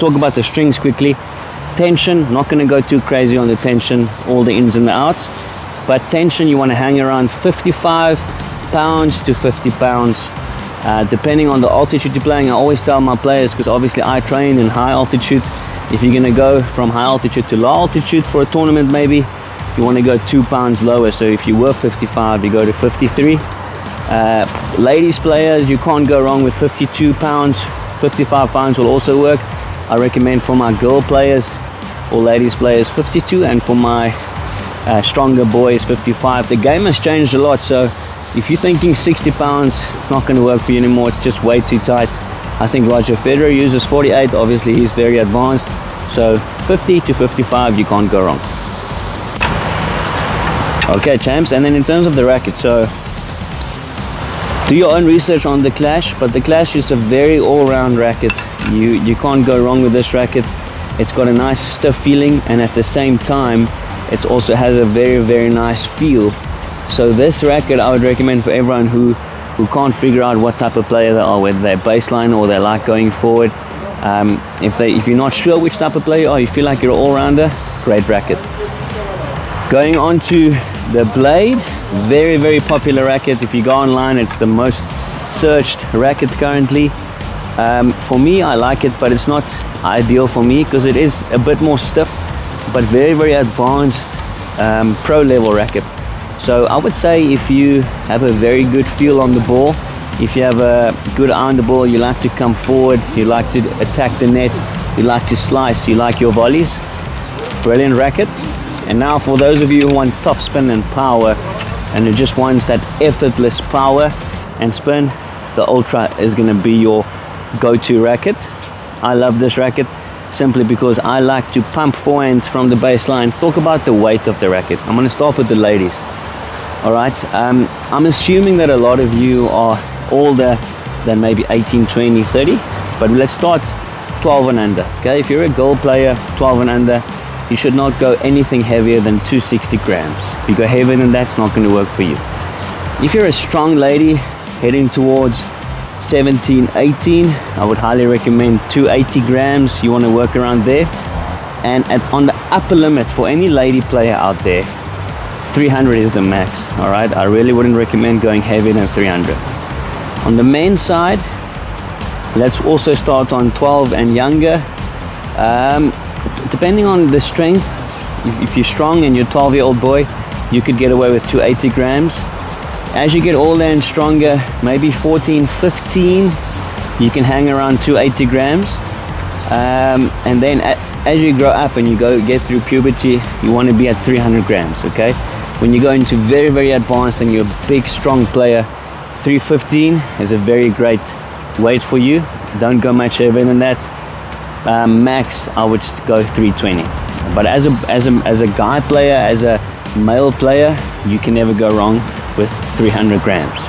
talk about the strings quickly. Tension, not going to go too crazy on the tension, all the ins and the outs, but tension you want to hang around 55 pounds to 50 pounds, depending on the altitude you're playing. I always tell my players, because obviously I train in high altitude, if you're going to go from high altitude to low altitude for a tournament, maybe you want to go 2 pounds lower. So if you were 55, you go to 53. Ladies players, you can't go wrong with 52 pounds. 55 pounds will also work. I recommend for my girl players or ladies players 52, and for my stronger boys 55. The game has changed a lot, so if you're thinking 60 pounds, it's not going to work for you anymore. It's just way too tight. I think Roger Federer uses 48. Obviously he's very advanced, so 50 to 55 you can't go wrong. Okay champs, and then in terms of the racket, so do your own research on the Clash, but the Clash is a very all-round racket. You can't go wrong with this racket. It's got a nice stiff feeling, and at the same time it also has a very nice feel. So this racket I would recommend for everyone who can't figure out what type of player they are, whether they're baseline or they like going forward. If you're not sure which type of player you are, you feel like you're an all-rounder, great racket. Going on to the Blade, very popular racket. If you go online, it's the most searched racket currently. For me, I like it, but it's not ideal for me because it is a bit more stiff, but very advanced pro level racket. So I would say if you have a very good feel on the ball, if you have a good eye on the ball, you like to come forward, you like to attack the net, you like to slice, you like your volleys, brilliant racket. And now for those of you who want top spin and power, and who just wants that effortless power and spin, the Ultra is going to be your go-to racket. I love this racket simply because I like to pump forehands from the baseline. Talk about the weight of the racket. I'm going to start with the ladies. All right, I'm assuming that a lot of you are older than maybe 18, 20, 30, but let's start 12 and under. Okay, if you're a girl player, 12 and under, you should not go anything heavier than 260 grams. If you go heavier than that, it's not going to work for you. If you're a strong lady heading towards 17, 18, I would highly recommend 280 grams. You want to work around there. And on the upper limit for any lady player out there, 300 is the max. All right, I really wouldn't recommend going heavier than 300. On the men's side, let's also start on 12 and younger. Depending on the strength, if you're strong and you're a 12-year-old boy, you could get away with 280 grams. As you get older and stronger, maybe 14, 15, you can hang around 280 grams. And then as you grow up and you get through puberty, you want to be at 300 grams, okay? When you go into very advanced and you're a big, strong player, 315 is a very great weight for you. Don't go much heavier than that. Max, I would go 320. But as a guy player, as a male player, you can never go wrong with 300 grams.